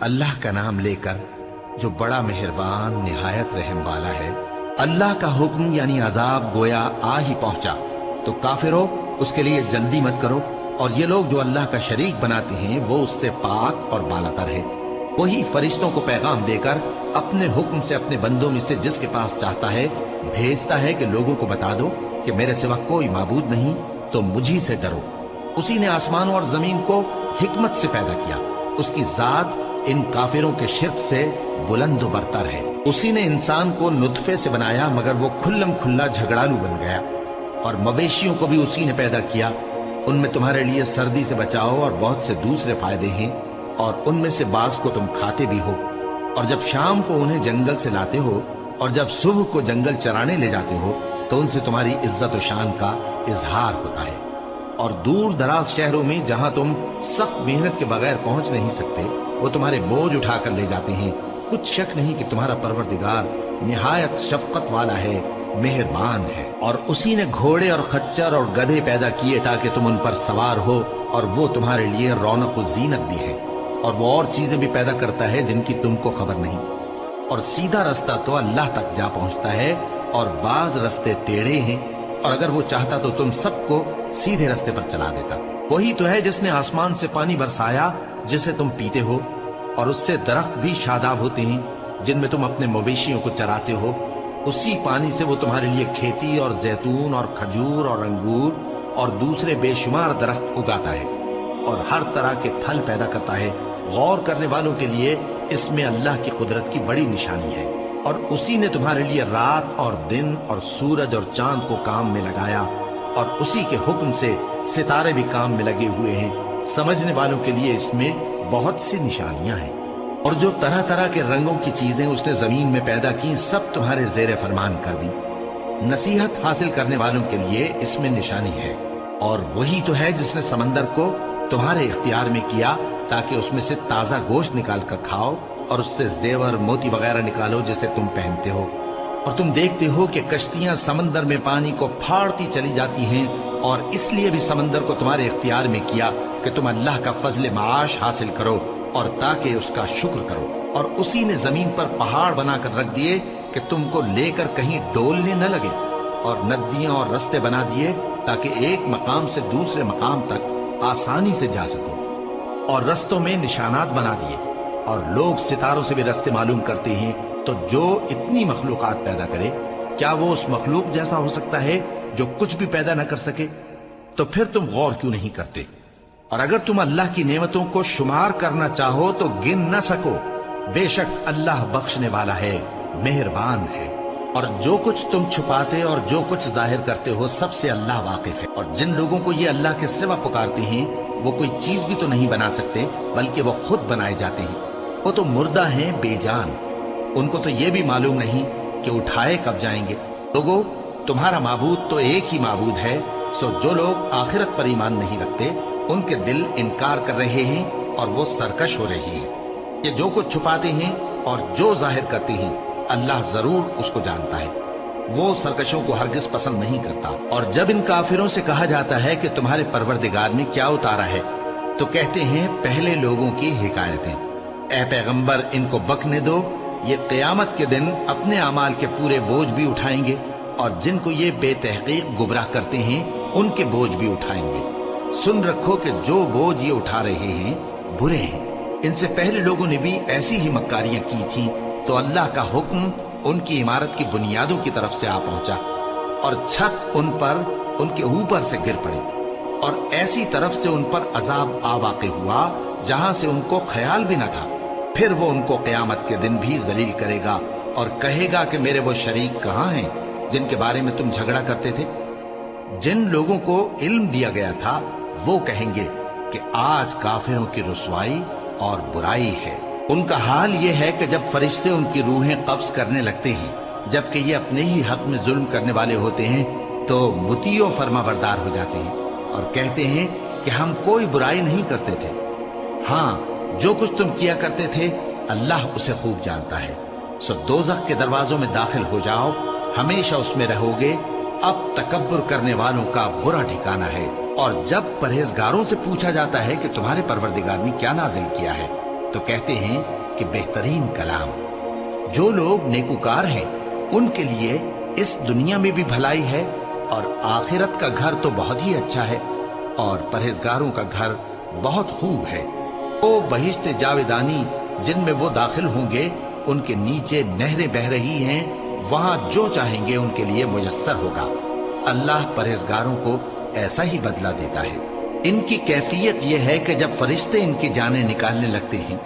اللہ کا نام لے کر جو بڑا مہربان نہایت رحم والا ہے۔ اللہ کا حکم یعنی عذاب گویا آ ہی پہنچا تو کافروں اس کے لیے جلدی مت کرو، اور یہ لوگ جو اللہ کا شریک بناتے ہیں وہ اس سے پاک اور بالا تر ہے۔ وہی فرشتوں کو پیغام دے کر اپنے حکم سے اپنے بندوں میں سے جس کے پاس چاہتا ہے بھیجتا ہے کہ لوگوں کو بتا دو کہ میرے سوا کوئی معبود نہیں، تو مجھی سے ڈرو۔ اسی نے آسمانوں اور زمین کو حکمت سے پیدا کیا، اس کی ذات ان کافروں کے شرک سے بلند و برتر ہے۔ اسی نے انسان کو نطفے سے بنایا مگر وہ کھلم کھلا جھگڑالو بن گیا، اور مویشیوں کو بھی اسی نے پیدا کیا، ان میں تمہارے لیے سردی سے بچاؤ اور بہت سے دوسرے فائدے ہیں، اور ان میں سے بعض کو تم کھاتے بھی ہو، اور جب شام کو انہیں جنگل سے لاتے ہو اور جب صبح کو جنگل چرانے لے جاتے ہو تو ان سے تمہاری عزت و شان کا اظہار ہوتا ہے۔ اور دور دراز شہروں میں جہاں تم سخت محنت کے بغیر پہنچ نہیں سکتے وہ تمہارے بوجھ اٹھا کر لے جاتے ہیں۔ کچھ شک نہیں کہ تمہارا پروردگار نہایت شفقت والا ہے، مہربان ہے۔ اور اسی نے گھوڑے اور خچر اور گدھے پیدا کیے تاکہ تم ان پر سوار ہو، اور وہ تمہارے لیے رونق و زینت بھی ہے۔ اور وہ اور چیزیں بھی پیدا کرتا ہے جن کی تم کو خبر نہیں۔ اور سیدھا رستہ تو اللہ تک جا پہنچتا ہے، اور بعض رستے ٹیڑھے ہیں، اور اگر وہ چاہتا تو تم سب کو سیدھے رستے پر چلا دیتا۔ وہی تو ہے جس نے آسمان سے پانی برسایا جسے تم پیتے ہو، اور اس سے درخت بھی شاداب ہوتے ہیں جن میں تم اپنے مویشیوں کو چراتے ہو۔ اسی پانی سے وہ تمہارے لیے کھیتی اور زیتون اور کھجور اور انگور اور دوسرے بے شمار درخت اگاتا ہے، اور ہر طرح کے پھل پیدا کرتا ہے۔ غور کرنے والوں کے لیے اس میں اللہ کی قدرت کی بڑی نشانی ہے۔ اور اسی نے تمہارے لیے رات اور دن اور سورج اور چاند کو کام میں لگایا، اور اسی کے حکم سے ستارے بھی کام میں لگے ہوئے ہیں۔ سمجھنے والوں کے لیے اس میں بہت سی نشانیاں ہیں۔ اور جو طرح طرح کے رنگوں کی چیزیں اس نے زمین میں پیدا کی سب تمہارے زیر فرمان کر دی۔ نصیحت حاصل کرنے والوں کے لیے اس میں نشانی ہے۔ اور وہی تو ہے جس نے سمندر کو تمہارے اختیار میں کیا تاکہ اس میں سے تازہ گوشت نکال کر کھاؤ، اور اس سے زیور موتی وغیرہ نکالو جسے تم پہنتے ہو۔ اور تم دیکھتے ہو کہ کشتیاں سمندر میں پانی کو پھاڑتی چلی جاتی ہیں، اور اس لیے بھی سمندر کو تمہارے اختیار میں کیا کہ تم اللہ کا فضل معاش حاصل کرو اور تاکہ اس کا شکر کرو۔ اور اسی نے زمین پر پہاڑ بنا کر رکھ دیے کہ تم کو لے کر کہیں ڈولنے نہ لگے، اور ندیاں اور رستے بنا دیے تاکہ ایک مقام سے دوسرے مقام تک آسانی سے جا سکو، اور رستوں میں نشانات بنا دیے۔ اور لوگ ستاروں سے بھی رستے معلوم کرتے ہیں، تو جو اتنی مخلوقات پیدا کرے کیا وہ اس مخلوق جیسا ہو سکتا ہے جو کچھ بھی پیدا نہ کر سکے؟ تو پھر تم غور کیوں نہیں کرتے؟ اور اگر تم اللہ کی نعمتوں کو شمار کرنا چاہو تو گن نہ سکو۔ بے شک اللہ بخشنے والا ہے، مہربان ہے۔ اور جو کچھ تم چھپاتے اور جو کچھ ظاہر کرتے ہو سب سے اللہ واقف ہے۔ اور جن لوگوں کو یہ اللہ کے سوا پکارتے ہیں وہ کوئی چیز بھی تو نہیں بنا سکتے بلکہ وہ خود بنائے جاتے ہیں۔ وہ تو مردہ ہیں بے جان، ان کو تو یہ بھی معلوم نہیں کہ اٹھائے کب جائیں گے۔ لوگو، تمہارا معبود تو ایک ہی معبود ہے، سو جو لوگ آخرت پر ایمان نہیں رکھتے ان کے دل انکار کر رہے ہیں اور وہ سرکش ہو رہی ہیں۔ یہ جو کچھ چھپاتے ہیں اور جو ظاہر کرتے ہیں اللہ ضرور اس کو جانتا ہے، وہ سرکشوں کو ہرگز پسند نہیں کرتا۔ اور جب ان کافروں سے کہا جاتا ہے کہ تمہارے پروردگار نے کیا اتارا ہے تو کہتے ہیں پہلے لوگوں کی حکایتیں۔ اے پیغمبر، ان کو بکنے دو، یہ قیامت کے دن اپنے اعمال کے پورے بوجھ بھی اٹھائیں گے، اور جن کو یہ بے تحقیق گمراہ کرتے ہیں ان کے بوجھ بھی اٹھائیں گے۔ سن رکھو کہ جو بوجھ یہ اٹھا رہے ہیں برے ہیں۔ ان سے پہلے لوگوں نے بھی ایسی ہی مکاریاں کی تھیں، تو اللہ کا حکم ان کی عمارت کی بنیادوں کی طرف سے آ پہنچا، اور چھت ان پر ان کے اوپر سے گر پڑی، اور ایسی طرف سے ان پر عذاب آ واقع ہوا جہاں سے ان کو خیال بھی نہ تھا۔ پھر وہ ان کو قیامت کے دن بھی ذلیل کرے گا اور کہے گا کہ میرے وہ شریک کہاں ہیں جن کے بارے میں تم جھگڑا کرتے تھے؟ جن لوگوں کو علم دیا گیا تھا وہ کہیں گے کہ آج کافروں کی رسوائی اور برائی ہے۔ ان کا حال یہ ہے کہ جب فرشتے ان کی روحیں قبض کرنے لگتے ہیں جبکہ یہ اپنے ہی حق میں ظلم کرنے والے ہوتے ہیں تو مطیع و فرما بردار ہو جاتے ہیں اور کہتے ہیں کہ ہم کوئی برائی نہیں کرتے تھے۔ ہاں، جو کچھ تم کیا کرتے تھے اللہ اسے خوب جانتا ہے۔ سو دوزخ کے دروازوں میں داخل ہو جاؤ، ہمیشہ اس میں رہو گے۔ اب تکبر کرنے والوں کا برا ٹھکانہ ہے۔ اور جب پرہیزگاروں سے پوچھا جاتا ہے کہ تمہارے پروردگار نے کیا نازل کیا ہے تو کہتے ہیں کہ بہترین کلام۔ جو لوگ نیکوکار ہیں ان کے لیے اس دنیا میں بھی بھلائی ہے اور آخرت کا گھر تو بہت ہی اچھا ہے، اور پرہیزگاروں کا گھر بہت خوب ہے۔ وہ بہشت جاویدانی جن میں وہ داخل ہوں گے، ان کے نیچے نہریں بہہ رہی ہیں، وہاں جو چاہیں گے ان کے لیے میسر ہوگا۔ اللہ پرہیزگاروں کو ایسا ہی بدلہ دیتا ہے۔ ان کی کیفیت یہ ہے کہ جب فرشتے ان کی جانیں نکالنے لگتے ہیں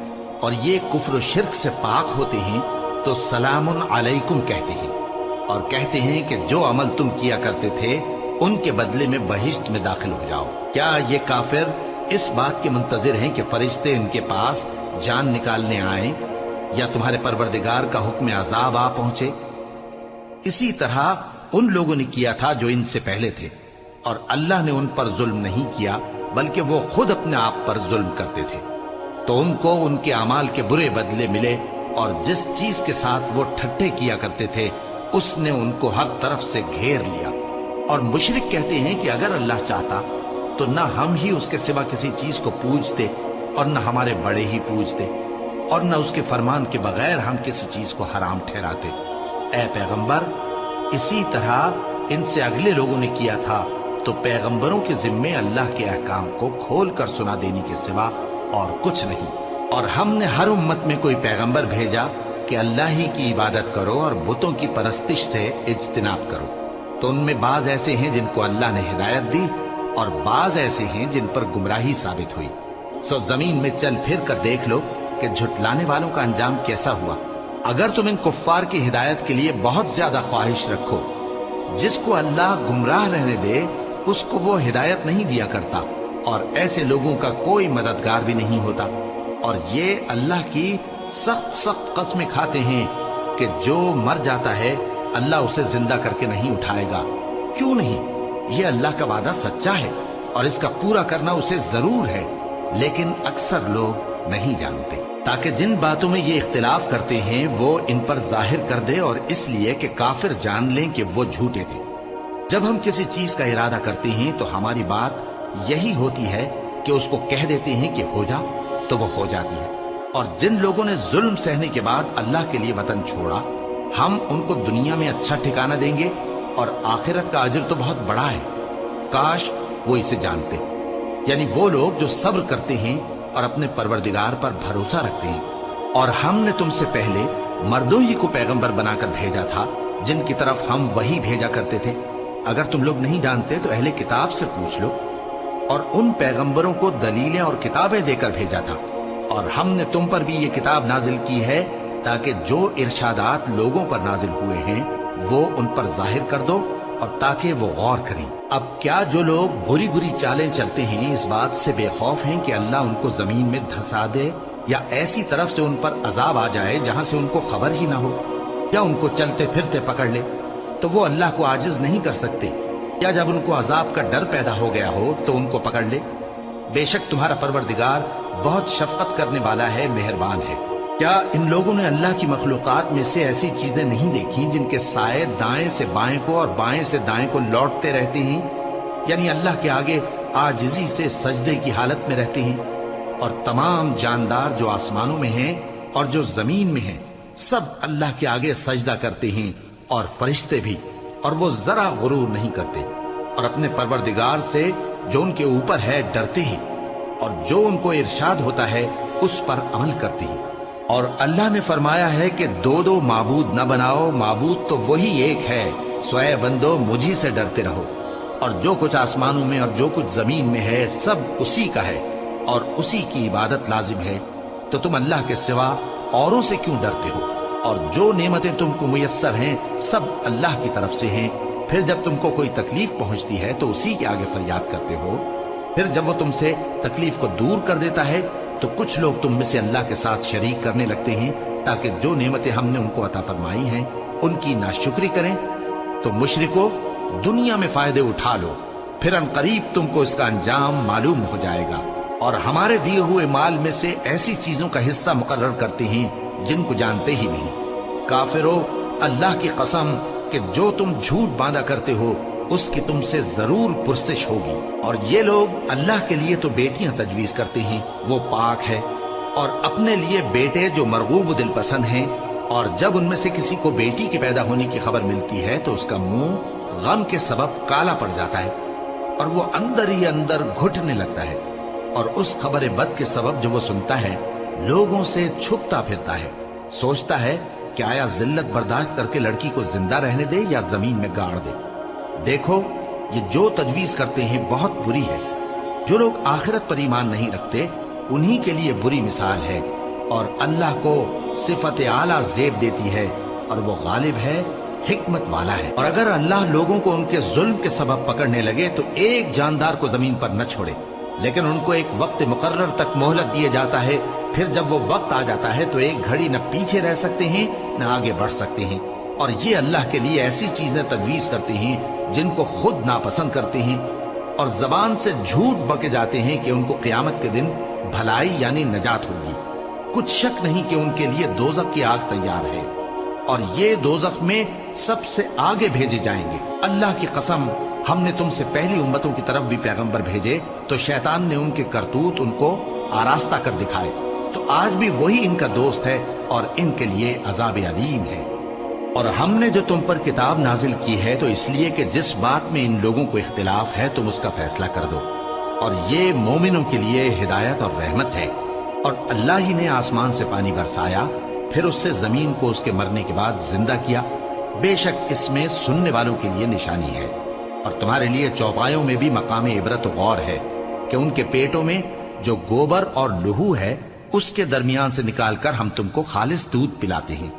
اور یہ کفر و شرک سے پاک ہوتے ہیں تو سلام علیکم کہتے ہیں، اور کہتے ہیں کہ جو عمل تم کیا کرتے تھے ان کے بدلے میں بہشت میں داخل ہو جاؤ۔ کیا یہ کافر اس بات کے منتظر ہیں کہ فرشتے ان کے پاس جان نکالنے آئیں یا تمہارے پروردگار کا حکم عذاب آ پہنچے؟ اسی طرح ان لوگوں نے کیا تھا جو ان سے پہلے تھے، اور اللہ نے ان پر ظلم نہیں کیا بلکہ وہ خود اپنے آپ پر ظلم کرتے تھے۔ تو ان کو ان کے اعمال کے برے بدلے ملے، اور جس چیز کے ساتھ وہ ٹھٹھے کیا کرتے تھے اس نے ان کو ہر طرف سے گھیر لیا۔ اور مشرک کہتے ہیں کہ اگر اللہ چاہتا تو نہ ہم ہی اس کے سوا کسی چیز کو پوجتے اور نہ ہمارے بڑے ہی پوجتے، اور نہ اس کے فرمان کے بغیر ہم کسی چیز کو حرام ٹھہراتے۔ اے پیغمبر، اسی طرح ان سے اگلے لوگوں نے کیا تھا، تو پیغمبروں کے ذمے اللہ کے احکام کو کھول کر سنا دینے کے سوا اور کچھ نہیں۔ اور ہم نے ہر امت میں کوئی پیغمبر بھیجا کہ اللہ ہی کی عبادت کرو اور بتوں کی پرستش سے اجتناب کرو، تو ان میں بعض ایسے ہیں جن کو اللہ نے ہدایت دی اور بعض ایسے ہیں جن پر گمراہی ثابت ہوئی۔ سو زمین میں چل پھر کر دیکھ لو کہ جھٹلانے والوں کا انجام کیسا ہوا۔ اگر تم ان کفار کی ہدایت کے لیے بہت زیادہ خواہش رکھو، جس کو اللہ گمراہ رہنے دے اس کو وہ ہدایت نہیں دیا کرتا، اور ایسے لوگوں کا کوئی مددگار بھی نہیں ہوتا۔ اور یہ اللہ کی سخت سخت قسمیں کھاتے ہیں کہ جو مر جاتا ہے اللہ اسے زندہ کر کے نہیں اٹھائے گا۔ کیوں نہیں؟ یہ اللہ کا وعدہ سچا ہے اور اس کا پورا کرنا اسے ضرور ہے، لیکن اکثر لوگ نہیں جانتے۔ تاکہ جن باتوں میں یہ اختلاف کرتے ہیں وہ ان پر ظاہر کر دے، اور اس لیے کہ کافر جان لیں کہ وہ جھوٹے تھے۔ جب ہم کسی چیز کا ارادہ کرتے ہیں تو ہماری بات یہی ہوتی ہے کہ اس کو کہہ دیتے ہیں کہ ہو جا، تو وہ ہو جاتی ہے۔ اور جن لوگوں نے ظلم سہنے کے بعد اللہ کے لیے وطن چھوڑا، ہم ان کو دنیا میں اچھا ٹھکانہ دیں گے، اور آخرت کا اجر تو بہت بڑا ہے۔ کاش وہ اسے جانتے، یعنی وہ لوگ جو صبر کرتے ہیں اور اپنے پروردگار پر بھروسہ رکھتے ہیں۔ اور ہم نے تم سے پہلے مردوں ہی کو پیغمبر بنا کر بھیجا تھا جن کی طرف ہم وہی بھیجا کرتے تھے۔ اگر تم لوگ نہیں جانتے تو اہل کتاب سے پوچھ لو۔ اور ان پیغمبروں کو دلیلیں اور کتابیں دے کر بھیجا تھا، اور ہم نے تم پر بھی یہ کتاب نازل کی ہے تاکہ جو ارشادات لوگوں پر نازل ہوئے ہیں وہ ان پر ظاہر کر دو، اور تاکہ وہ غور کریں۔ اب کیا جو لوگ بری بری چالیں چلتے ہیں اس بات سے بے خوف ہیں کہ اللہ ان کو زمین میں دھسا دے، یا ایسی طرف سے ان پر عذاب آ جائے جہاں سے ان کو خبر ہی نہ ہو، یا ان کو چلتے پھرتے پکڑ لے تو وہ اللہ کو عاجز نہیں کر سکتے، یا جب ان کو عذاب کا ڈر پیدا ہو گیا ہو تو ان کو پکڑ لے؟ بے شک تمہارا پروردگار بہت شفقت کرنے والا ہے، مہربان ہے۔ کیا ان لوگوں نے اللہ کی مخلوقات میں سے ایسی چیزیں نہیں دیکھی جن کے سائے دائیں سے بائیں کو اور بائیں سے دائیں کو لوٹتے رہتے ہیں، یعنی اللہ کے آگے عاجزی سے سجدے کی حالت میں رہتے ہیں؟ اور تمام جاندار جو آسمانوں میں ہیں اور جو زمین میں ہیں سب اللہ کے آگے سجدہ کرتے ہیں، اور فرشتے بھی، اور وہ ذرا غرور نہیں کرتے، اور اپنے پروردگار سے جو ان کے اوپر ہے ڈرتے ہیں، اور جو ان کو ارشاد ہوتا ہے اس پر عمل کرتے ہیں۔ اور اللہ نے فرمایا ہے کہ دو دو معبود نہ بناؤ، معبود تو وہی ایک ہے، سو اے بندو مجھی سے ڈرتے رہو۔ اور جو کچھ آسمانوں میں اور جو کچھ زمین میں ہے سب اسی کا ہے، اور اسی کی عبادت لازم ہے، تو تم اللہ کے سوا اوروں سے کیوں ڈرتے ہو؟ اور جو نعمتیں تم کو میسر ہیں سب اللہ کی طرف سے ہیں۔ پھر جب تم کو کوئی تکلیف پہنچتی ہے تو اسی کے آگے فریاد کرتے ہو، پھر جب وہ تم سے تکلیف کو دور کر دیتا ہے تو کچھ لوگ تم میں سے اللہ کے ساتھ شریک کرنے لگتے ہیں تاکہ جو نعمتیں ہم نے ان کو عطا فرمائی ہیں ان کی ناشکری کریں۔ تو مشرکو، دنیا میں فائدے اٹھا لو، پھر ان قریب تم کو اس کا انجام معلوم ہو جائے گا۔ اور ہمارے دیے ہوئے مال میں سے ایسی چیزوں کا حصہ مقرر کرتے ہیں جن کو جانتے ہی نہیں۔ کافرو، اللہ کی قسم کہ جو تم جھوٹ باندھا کرتے ہو اس کی تم سے ضرور پرسش ہوگی۔ اور یہ لوگ اللہ کے لیے تو بیٹیاں تجویز کرتے ہیں، وہ پاک ہے، اور اپنے لیے بیٹے جو مرغوب دل پسند ہیں، اور جب ان میں سے کسی کو بیٹی کے پیدا ہونے کی خبر ملتی ہے تو اس کا منہ غم کے سبب کالا پڑ جاتا ہے اور وہ اندر ہی اندر گھٹنے لگتا ہے، اور اس خبر بد کے سبب جو وہ سنتا ہے لوگوں سے چھپتا پھرتا ہے، سوچتا ہے کہ آیا ذلت برداشت کر کے لڑکی کو زندہ رہنے دے یا زمین میں گاڑ دے۔ دیکھو یہ جو تجویز کرتے ہیں بہت بری ہے۔ جو لوگ آخرت پر ایمان نہیں رکھتے انہی کے لیے بری مثال ہے، اور اللہ کو صفت اعلیٰ زیب دیتی ہے، اور وہ غالب ہے، حکمت والا ہے۔ اور اگر اللہ لوگوں کو ان کے ظلم کے سبب پکڑنے لگے تو ایک جاندار کو زمین پر نہ چھوڑے، لیکن ان کو ایک وقت مقرر تک مہلت دیے جاتا ہے، پھر جب وہ وقت آ جاتا ہے تو ایک گھڑی نہ پیچھے رہ سکتے ہیں نہ آگے بڑھ سکتے ہیں۔ اور یہ اللہ کے لیے ایسی چیزیں تجویز کرتے ہیں جن کو خود ناپسند کرتے ہیں، اور زبان سے جھوٹ بکے جاتے ہیں کہ ان کو قیامت کے دن بھلائی یعنی نجات ہوگی۔ کچھ شک نہیں کہ ان کے لیے دوزخ کی آگ تیار ہے، اور یہ دوزخ میں سب سے آگے بھیجے جائیں گے۔ اللہ کی قسم، ہم نے تم سے پہلی امتوں کی طرف بھی پیغمبر بھیجے تو شیطان نے ان کے کرتوت ان کو آراستہ کر دکھائے، تو آج بھی وہی ان کا دوست ہے اور ان کے لیے عذاب علیم ہے۔ اور ہم نے جو تم پر کتاب نازل کی ہے تو اس لیے کہ جس بات میں ان لوگوں کو اختلاف ہے تم اس کا فیصلہ کر دو، اور یہ مومنوں کے لیے ہدایت اور رحمت ہے۔ اور اللہ ہی نے آسمان سے پانی برسایا، پھر اس سے زمین کو اس کے مرنے کے بعد زندہ کیا، بے شک اس میں سننے والوں کے لیے نشانی ہے۔ اور تمہارے لیے چوپایوں میں بھی مقام عبرت و غور ہے کہ ان کے پیٹوں میں جو گوبر اور لہو ہے اس کے درمیان سے نکال کر ہم تم کو خالص دودھ پلاتے ہیں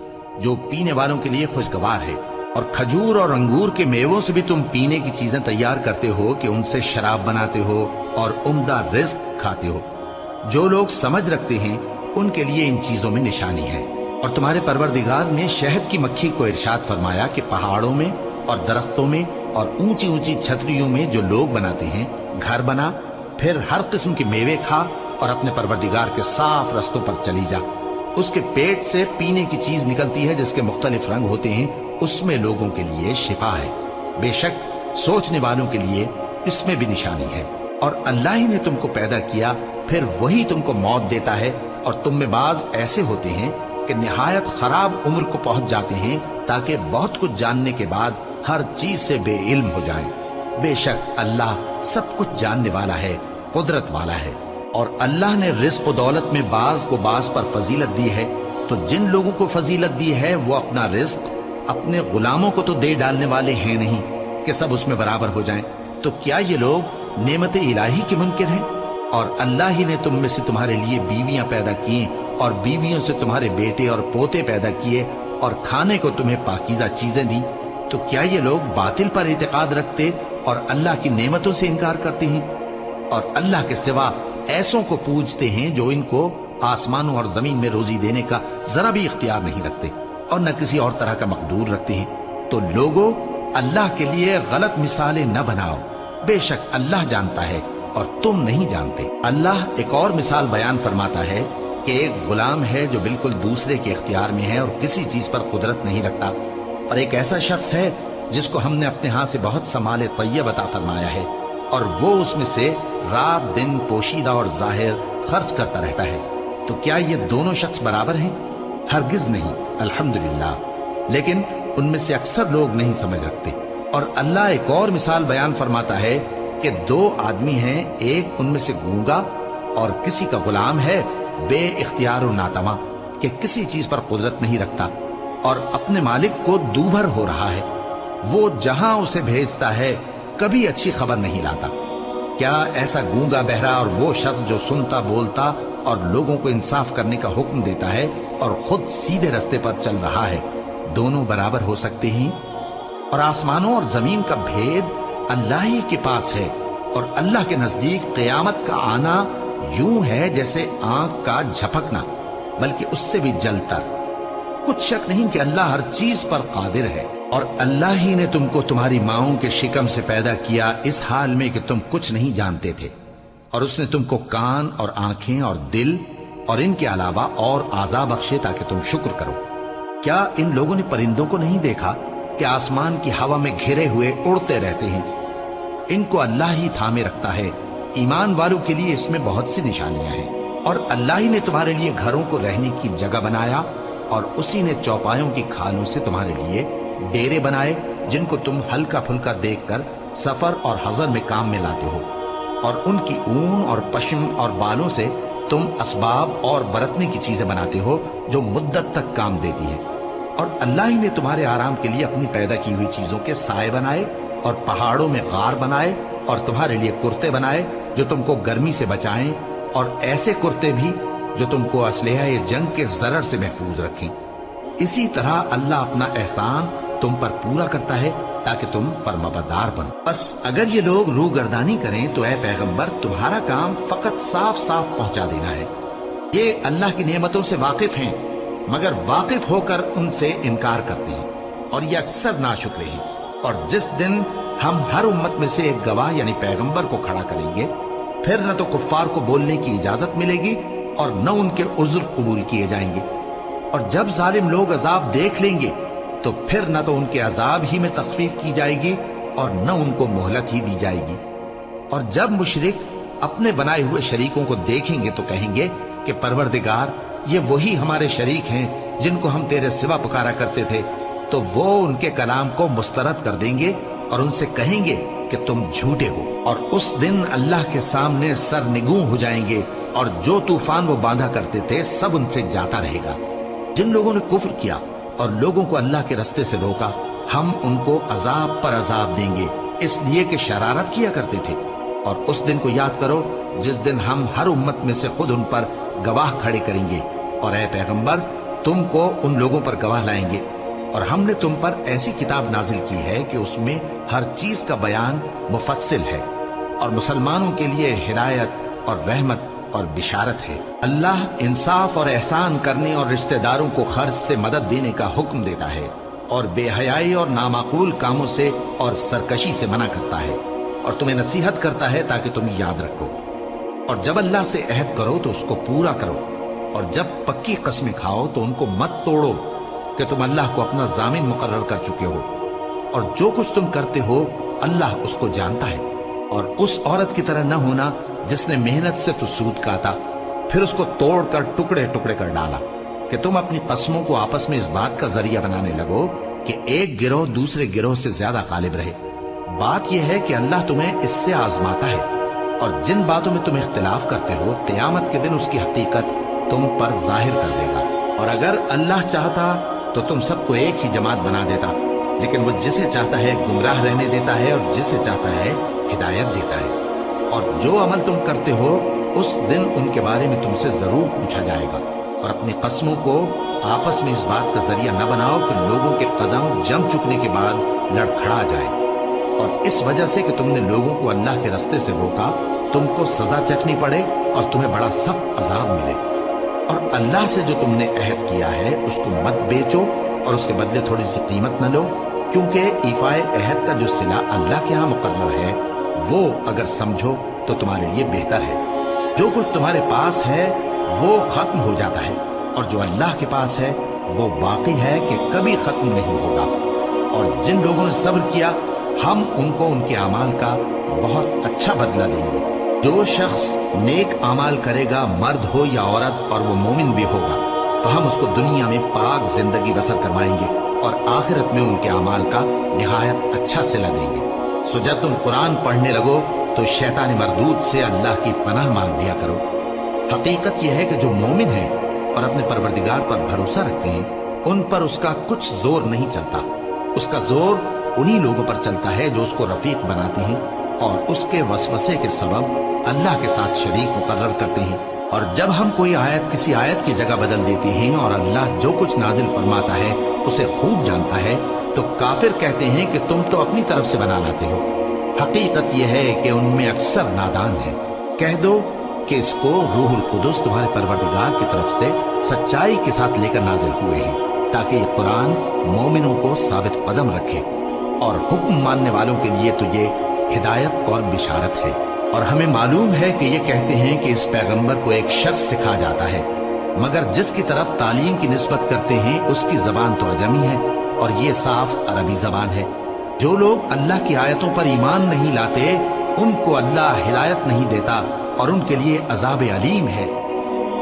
جو پینے والوں کے لیے خوشگوار ہے، اور کھجور اور انگور کے میووں سے بھی تم پینے کی چیزیں تیار کرتے ہو کہ ان سے شراب بناتے ہو اور عمدہ رزق کھاتے ہو۔ جو لوگ سمجھ رکھتے ہیں ان کے لیے ان چیزوں میں نشانی ہے۔ اور تمہارے پروردگار نے شہد کی مکھی کو ارشاد فرمایا کہ پہاڑوں میں اور درختوں میں اور اونچی اونچی چھتریوں میں جو لوگ بناتے ہیں گھر بنا، پھر ہر قسم کے میوے کھا اور اپنے پروردگار کے صاف رستوں پر چلی جا۔ اس کے پیٹ سے پینے کی چیز نکلتی ہے جس کے مختلف رنگ ہوتے ہیں، اس میں لوگوں کے لیے شفا ہے، بے شک سوچنے والوں کے لیے اس میں بھی نشانی ہے۔ اور اللہ ہی نے تم کو پیدا کیا، پھر وہی تم کو موت دیتا ہے، اور تم میں بعض ایسے ہوتے ہیں کہ نہایت خراب عمر کو پہنچ جاتے ہیں تاکہ بہت کچھ جاننے کے بعد ہر چیز سے بے علم ہو جائیں۔ بے شک اللہ سب کچھ جاننے والا ہے، قدرت والا ہے۔ اور اللہ نے رزق و دولت میں بعض کو بعض پر فضیلت دی ہے، تو جن لوگوں کو فضیلت دی ہے وہ اپنا رزق اپنے غلاموں کو تو دے ڈالنے والے ہیں نہیں کہ سب اس میں برابر ہو جائیں، تو کیا یہ لوگ نعمت الہی کے منکر ہیں؟ اور اللہ ہی نے تم میں سے تمہارے لیے بیویاں پیدا کی اور بیویوں سے تمہارے بیٹے اور پوتے پیدا کیے اور کھانے کو تمہیں پاکیزہ چیزیں دی، تو کیا یہ لوگ باطل پر اعتقاد رکھتے اور اللہ کی نعمتوں سے انکار کرتے ہیں؟ اور اللہ کے سوا ایسوں کو پوجتے ہیں جو ان کو آسمانوں اور زمین میں روزی دینے کا ذرا بھی اختیار نہیں رکھتے اور نہ کسی اور طرح کا مقدور رکھتے ہیں۔ تو لوگوں، اللہ کے لیے غلط مثالیں نہ بناؤ، بے شک اللہ جانتا ہے اور تم نہیں جانتے۔ اللہ ایک اور مثال بیان فرماتا ہے کہ ایک غلام ہے جو بالکل دوسرے کے اختیار میں ہے اور کسی چیز پر قدرت نہیں رکھتا، اور ایک ایسا شخص ہے جس کو ہم نے اپنے ہاں سے بہت سا مال طیب عطا فرمایا ہے، اور وہ اس میں سے رات دن پوشیدہ اور ظاہر خرچ کرتا رہتا ہے۔ تو کیا یہ دونوں شخص برابر ہیں؟ ہرگز نہیں، الحمدللہ، لیکن ان میں سے اکثر لوگ نہیں سمجھ رکھتے۔ اور اللہ ایک اور مثال بیان فرماتا ہے کہ دو آدمی ہیں، ایک ان میں سے گونگا اور کسی کا غلام ہے بے اختیار و ناتواں کہ کسی چیز پر قدرت نہیں رکھتا اور اپنے مالک کو دوبھر ہو رہا ہے، وہ جہاں اسے بھیجتا ہے کبھی اچھی خبر نہیں لاتا۔ کیا ایسا گونگا بہرا اور وہ شخص جو سنتا بولتا اور لوگوں کو انصاف کرنے کا حکم دیتا ہے اور خود سیدھے رستے پر چل رہا ہے، دونوں برابر ہو سکتے ہیں؟ اور آسمانوں اور زمین کا بھید اللہ ہی کے پاس ہے، اور اللہ کے نزدیک قیامت کا آنا یوں ہے جیسے آنکھ کا جھپکنا، بلکہ اس سے بھی جلتر۔ کچھ شک نہیں کہ اللہ ہر چیز پر قادر ہے۔ اور اللہ ہی نے تم کو تمہاری ماؤں کے شکم سے پیدا کیا اس حال میں کہ تم کچھ نہیں جانتے تھے، اور اس نے تم کو کان اور آنکھیں اور دل اور ان کے علاوہ اور اعضاء بخشے تاکہ تم شکر کرو۔ کیا ان لوگوں نے پرندوں کو نہیں دیکھا کہ آسمان کی ہوا میں گھرے ہوئے اڑتے رہتے ہیں؟ ان کو اللہ ہی تھامے رکھتا ہے۔ ایمان والوں کے لیے اس میں بہت سی نشانیاں ہیں۔ اور اللہ ہی نے تمہارے لیے گھروں کو رہنے کی جگہ بنایا، اور اسی نے چوپایوں کی کھالوں سے تمہارے لیے ڈیرے بنائے جن کو تم ہلکا پھلکا دیکھ کر سفر اور حضر میں کام میں لاتے ہو، اور ان کی اون اور پشم اور بالوں سے تم اسباب اور برتنے کی چیزیں بناتے ہو جو مدت تک کام دیتی ہیں۔ اور اللہ ہی نے تمہارے آرام کے لیے اپنی پیدا کی ہوئی چیزوں کے سائے بنائے، اور پہاڑوں میں غار بنائے، اور تمہارے لیے کرتے بنائے جو تم کو گرمی سے بچائیں، اور ایسے کرتے بھی جو تم کو اسلحہ جنگ کے ضرر سے محفوظ رکھیں۔ اسی طرح اللہ اپنا احسان تم پر پورا کرتا ہے تاکہ تم فرمانبردار بنو۔ بس اگر یہ لوگ روگردانی کریں تو اے پیغمبر تمہارا کام فقط صاف صاف پہنچا دینا ہے۔ یہ اللہ کی نعمتوں سے واقف ہیں مگر واقف ہو کر ان سے انکار کرتے ہیں، اور یہ اکثر ناشکرے ہیں۔ اور جس دن ہم ہر امت میں سے ایک گواہ یعنی پیغمبر کو کھڑا کریں گے، پھر نہ تو کفار کو بولنے کی اجازت ملے گی اور نہ ان کے عذر قبول کیے جائیں گے۔ اور جب ظالم لوگ عذاب دیکھ لیں گے تو پھر نہ تو ان کے عذاب ہی میں تخفیف کی جائے گی اور نہ ان کو مہلت ہی دی جائے گی۔ اور جب مشرک اپنے بنائے ہوئے شریکوں کو دیکھیں گے تو کہیں گے کہ پروردگار یہ وہی ہمارے شریک ہیں جن کو ہم تیرے سوا پکارا کرتے تھے، تو وہ ان کے کلام کو مسترد کر دیں گے اور ان سے کہیں گے کہ تم جھوٹے ہو۔ اور اس دن اللہ کے سامنے سرنگوں ہو جائیں گے، اور جو طوفان وہ باندھا کرتے تھے سب ان سے جاتا رہے گا۔ جن لوگوں نے کفر کیا اور لوگوں کو اللہ کے رستے سے روکا، ہم ان کو عذاب پر عذاب دیں گے اس لیے کہ شرارت کیا کرتے تھے۔ اور اس دن کو یاد کرو جس دن ہم ہر امت میں سے خود ان پر گواہ کھڑے کریں گے، اور اے پیغمبر تم کو ان لوگوں پر گواہ لائیں گے۔ اور ہم نے تم پر ایسی کتاب نازل کی ہے کہ اس میں ہر چیز کا بیان مفصل ہے، اور مسلمانوں کے لیے ہدایت اور رحمت اور بشارت ہے۔ اللہ انصاف اور احسان کرنے اور رشتہ داروں کو خرچ سے مدد دینے کا حکم دیتا ہے، اور بے حیائی اور نامعقول کاموں سے اور سرکشی سے منع کرتا ہے، اور تمہیں نصیحت کرتا ہے تاکہ تم یاد رکھو۔ اور جب اللہ سے عہد کرو تو اس کو پورا کرو، اور جب پکی قسمیں کھاؤ تو ان کو مت توڑو کہ تم اللہ کو اپنا ضامن مقرر کر چکے ہو، اور جو کچھ تم کرتے ہو اللہ اس کو جانتا ہے۔ اور اس عورت کی طرح نہ ہونا جس نے محنت سے تو سود کاتا پھر اس کو توڑ کر ٹکڑے ٹکڑے کر ڈالا، کہ تم اپنی قسموں کو آپس میں اس بات کا ذریعہ بنانے لگو کہ ایک گروہ دوسرے گروہ سے زیادہ غالب رہے۔ بات یہ ہے کہ اللہ تمہیں اس سے آزماتا ہے، اور جن باتوں میں تم اختلاف کرتے ہو قیامت کے دن اس کی حقیقت تم پر ظاہر کر دے گا۔ اور اگر اللہ چاہتا تو تم سب کو ایک ہی جماعت بنا دیتا، لیکن وہ جسے چاہتا ہے گمراہ رہنے دیتا ہے اور جسے چاہتا ہے ہدایت دیتا ہے۔ اور جو عمل تم کرتے ہو اس دن ان کے بارے میں تم سے ضرور پوچھا جائے گا۔ اور اپنی قسموں کو آپس میں اس بات کا ذریعہ نہ بناؤ کہ لوگوں کے قدم جم چکنے کے بعد لڑکھڑا جائے۔ اور اس وجہ سے کہ تم نے لوگوں کو اللہ کے رستے سے روکا تم کو سزا چکھنی پڑے اور تمہیں بڑا سخت عذاب ملے۔ اور اللہ سے جو تم نے عہد کیا ہے اس کو مت بیچو اور اس کے بدلے تھوڑی سی قیمت نہ لو، کیونکہ ایفائے عہد کا جو صلہ اللہ کے ہاں مقرر ہے وہ اگر سمجھو تو تمہارے لیے بہتر ہے۔ جو کچھ تمہارے پاس ہے وہ ختم ہو جاتا ہے، اور جو اللہ کے پاس ہے وہ باقی ہے کہ کبھی ختم نہیں ہوگا۔ اور جن لوگوں نے صبر کیا ہم ان کو ان کے اعمال کا بہت اچھا بدلہ دیں گے۔ جو شخص نیک اعمال کرے گا مرد ہو یا عورت اور وہ مومن بھی ہوگا تو ہم اس کو دنیا میں پاک زندگی بسر کروائیں گے اور آخرت میں ان کے اعمال کا نہایت اچھا صلہ دیں گے۔ سو جب تم قرآن پڑھنے لگو تو شیطان مردود سے اللہ کی پناہ مانگ لیا کرو۔ حقیقت یہ ہے کہ جو مومن ہیں اور اپنے پروردگار پر بھروسہ رکھتے ہیں ان پر اس کا کچھ زور نہیں چلتا۔ اس کا زور انہی لوگوں پر چلتا ہے جو اس کو رفیق بناتے ہیں اور اس کے وسوسے کے سبب اللہ کے ساتھ شریک مقرر کرتے ہیں۔ اور جب ہم کوئی آیت کسی آیت کی جگہ بدل دیتے ہیں اور اللہ جو کچھ نازل فرماتا ہے اسے خوب جانتا ہے تو کافر کہتے ہیں کہ تم تو اپنی طرف سے بنا لاتے ہو۔ حقیقت یہ ہے کہ ان میں اکثر نادان ہے۔ کہہ دو کہ اس کو روح القدس تمہارے پروردگار کی طرف سے سچائی کے ساتھ لے کر نازل ہوئے ہیں تاکہ یہ قرآن مومنوں کو ثابت قدم رکھے، اور حکم ماننے والوں کے لیے تو یہ ہدایت اور بشارت ہے۔ اور ہمیں معلوم ہے کہ یہ کہتے ہیں کہ اس پیغمبر کو ایک شخص سکھا جاتا ہے، مگر جس کی طرف تعلیم کی نسبت کرتے ہیں اس کی زبان تو عجمی ہے اور یہ صاف عربی زبان ہے۔ جو لوگ اللہ کی آیتوں پر ایمان نہیں لاتے ان کو اللہ ہدایت نہیں دیتا اور ان کے لیے عذاب علیم ہے۔